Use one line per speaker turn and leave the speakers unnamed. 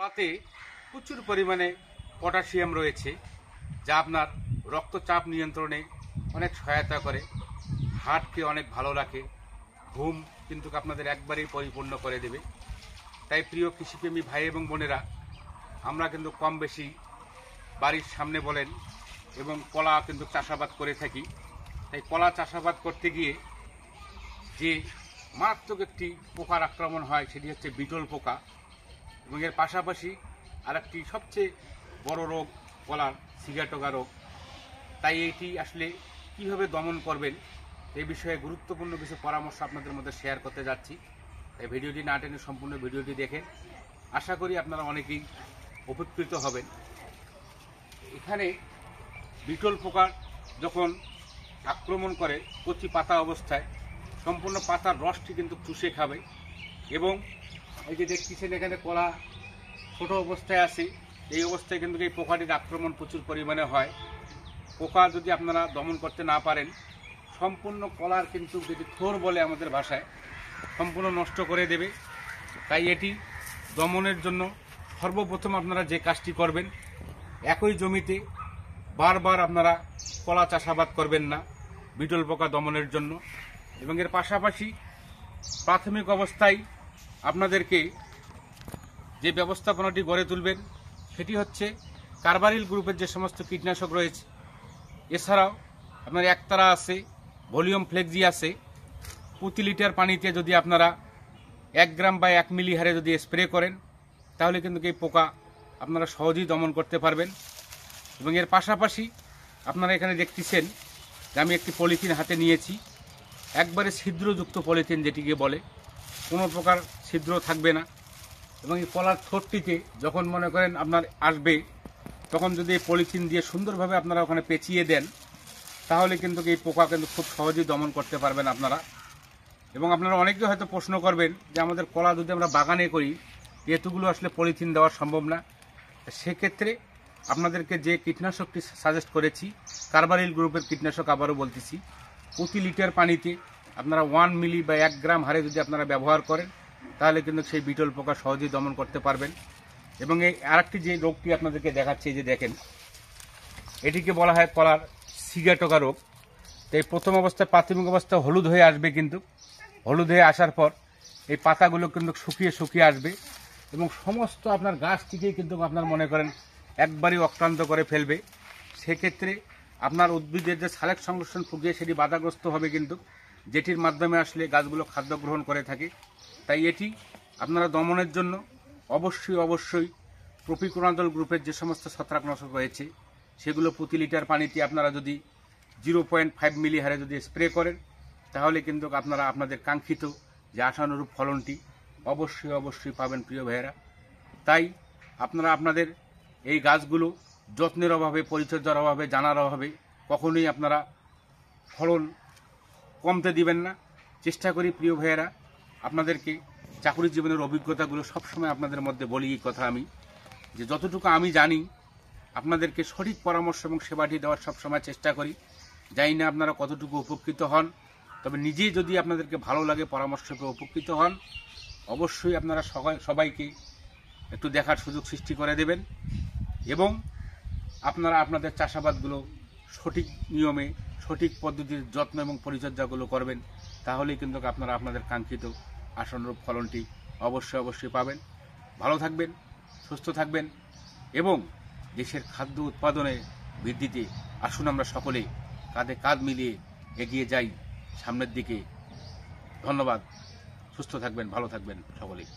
কলাতে প্রচুর পরিমাণে পটাশিয়াম রয়েছে, যা আপনার রক্তচাপ নিয়ন্ত্রণে অনেক সহায়তা করে, হার্টকে অনেক ভালো রাখে, ঘুম কিন্তু আপনাদের একবারেই পরিপূর্ণ করে দেবে। তাই প্রিয় কৃষিপ্রেমী ভাই এবং বোনেরা, আমরা কিন্তু কম বেশি বাড়ির সামনে বলেন এবং কলা কিন্তু চাষাবাদ করে থাকি। তাই কলা চাষাবাদ করতে গিয়ে যে মারাত্মক একটি পোকার আক্রমণ হয় সেটি হচ্ছে বিটল পোকা, এবং এর পাশাপাশি আরেকটি সবচেয়ে বড় রোগ কলার সিগাটোকা রোগ। তাই এটি আসলে কিভাবে দমন করবেন এই বিষয়ে গুরুত্বপূর্ণ কিছু পরামর্শ আপনাদের মধ্যে শেয়ার করতে যাচ্ছি। তাই ভিডিওটি না টেনে সম্পূর্ণ ভিডিওটি দেখেন, আশা করি আপনারা অনেকেই উপকৃত হবেন। এখানে বিটল পোকা যখন আক্রমণ করে কচি পাতা অবস্থায় সম্পূর্ণ পাতার রসটি কিন্তু চুষে খাবে, এবং এই যে দেখতেছেন এখানে কলা ছোট অবস্থায় আছে, এই অবস্থায় কিন্তু এই পোকাটির আক্রমণ প্রচুর পরিমাণে হয়। পোকা যদি আপনারা দমন করতে না পারেন সম্পূর্ণ কলার কিন্তু যেটি থোর বলে আমাদের ভাষায় সম্পূর্ণ নষ্ট করে দেবে। তাই এটি দমনের জন্য সর্বপ্রথম আপনারা যে কাজটি করবেন, একই জমিতে বারবার আপনারা কলা চাষাবাদ করবেন না বিটল পোকা দমনের জন্য। এবং এর পাশাপাশি প্রাথমিক অবস্থায় আপনাদেরকে যে ব্যবস্থাপনাটি গড়ে তুলবেন সেটি হচ্ছে কার্বারিল গ্রুপের যে সমস্ত কীটনাশক রয়েছে, এছাড়াও আপনার একতারা আছে, ভলিউম ফ্লেক্সি আছে। প্রতি লিটার পানিতে যদি আপনারা 1 গ্রাম বা 1 মিলি হারে যদি স্প্রে করেন তাহলে কিন্তু এই পোকা আপনারা সহজেই দমন করতে পারবেন। এবং এর পাশাপাশি আপনারা এখানে দেখতেছেন যে আমি একটি পলিথিন হাতে নিয়েছি, একবারে ছিদ্রযুক্ত পলিথিন যেটিকে বলে, কোনো প্রকার ছিদ্র থাকবে না। এবং এই কলার থোরটিতে যখন মনে করেন আপনার আসবে তখন যদি এই পলিথিন দিয়ে সুন্দরভাবে আপনারা ওখানে পেঁচিয়ে দেন তাহলে কিন্তু এই পোকা কিন্তু খুব সহজেই দমন করতে পারবেন আপনারা। এবং আপনারা অনেকে হয়তো প্রশ্ন করবেন যে আমাদের কলা যদি আমরা বাগানে করি এতগুলো আসলে পলিথিন দেওয়া সম্ভব না। সেক্ষেত্রে আপনাদেরকে যে কীটনাশকটি সাজেস্ট করেছি কার্বারিল গ্রুপের কীটনাশক, আবারও বলতেছি, প্রতি লিটার পানিতে আপনারা 1 মিলি বা 1 গ্রাম হারে যদি আপনারা ব্যবহার করেন তাহলে কিন্তু সেই বিটল পোকা সহজেই দমন করতে পারবেন। এবং এই আরেকটি যে রোগটি আপনাদেরকে দেখাচ্ছি, যে দেখেন এটিকে বলা হয় কলার সিগাটোকা রোগ। তো এই প্রথম অবস্থায় প্রাথমিক অবস্থায় হলুদ হয়ে আসবে, কিন্তু হলুদ হয়ে আসার পর এই পাতাগুলো কিন্তু শুকিয়ে শুকিয়ে আসবে এবং সমস্ত আপনার গাছটিকেই কিন্তু আপনার মনে করেন একবারই অক্লান্ত করে ফেলবে। সেক্ষেত্রে আপনার উদ্ভিদের যে সালেক সংশ্লেষণ প্রক্রিয়া সেটি বাধাগ্রস্ত হবে, কিন্তু যেটির মাধ্যমে আসলে গাছগুলো খাদ্য গ্রহণ করে থাকে। তাই এটি আপনারা দমনের জন্য অবশ্যই প্রপিকোনাজল গ্রুপের যে সমস্ত ছত্রাকনাশক রয়েছে সেগুলো প্রতি লিটার পানিতে আপনারা যদি 0.5 মিলি হারে যদি স্প্রে করেন তাহলে কিন্তু আপনারা আপনাদের কাঙ্ক্ষিত যে আশানুরূপ ফলনটি অবশ্যই পাবেন প্রিয় ভাইয়েরা। তাই আপনারা আপনাদের এই গাছগুলো যত্নের অভাবে, পরিচর্যার অভাবে, জানার অভাবে কখনোই আপনারা ফলন কমতে দিবেন না। চেষ্টা করি প্রিয় ভাইয়েরা আপনাদেরকে চাকুরি জীবনের অভিজ্ঞতাগুলো সবসময় আপনাদের মধ্যে বলি এই কথা আমি, যে যতটুকু আমি জানি আপনাদেরকে সঠিক পরামর্শ এবং সেবাটি দেওয়ার সবসময় চেষ্টা করি। জানি না আপনারা কতটুকু উপকৃত হন, তবে নিজেই যদি আপনাদেরকে ভালো লাগে, পরামর্শ পেয়ে উপকৃত হন, অবশ্যই আপনারা সবাইকে একটু দেখার সুযোগ সৃষ্টি করে দেবেন এবং আপনারা আপনাদের চাষাবাদগুলো সঠিক নিয়মে, সঠিক পদ্ধতির যত্ন এবং পরিচর্যাগুলো করবেন, তাহলেই কিন্তু আপনারা আপনাদের কাঙ্ক্ষিত আশানুরূপ ফলনটি অবশ্যই পাবেন। ভালো থাকবেন, সুস্থ থাকবেন এবং দেশের খাদ্য উৎপাদনে বৃদ্ধিতে আসুন আমরা সকলে কাঁধে কাঁধ মিলিয়ে এগিয়ে যাই সামনের দিকে। ধন্যবাদ, সুস্থ থাকবেন, ভালো থাকবেন সকলেই।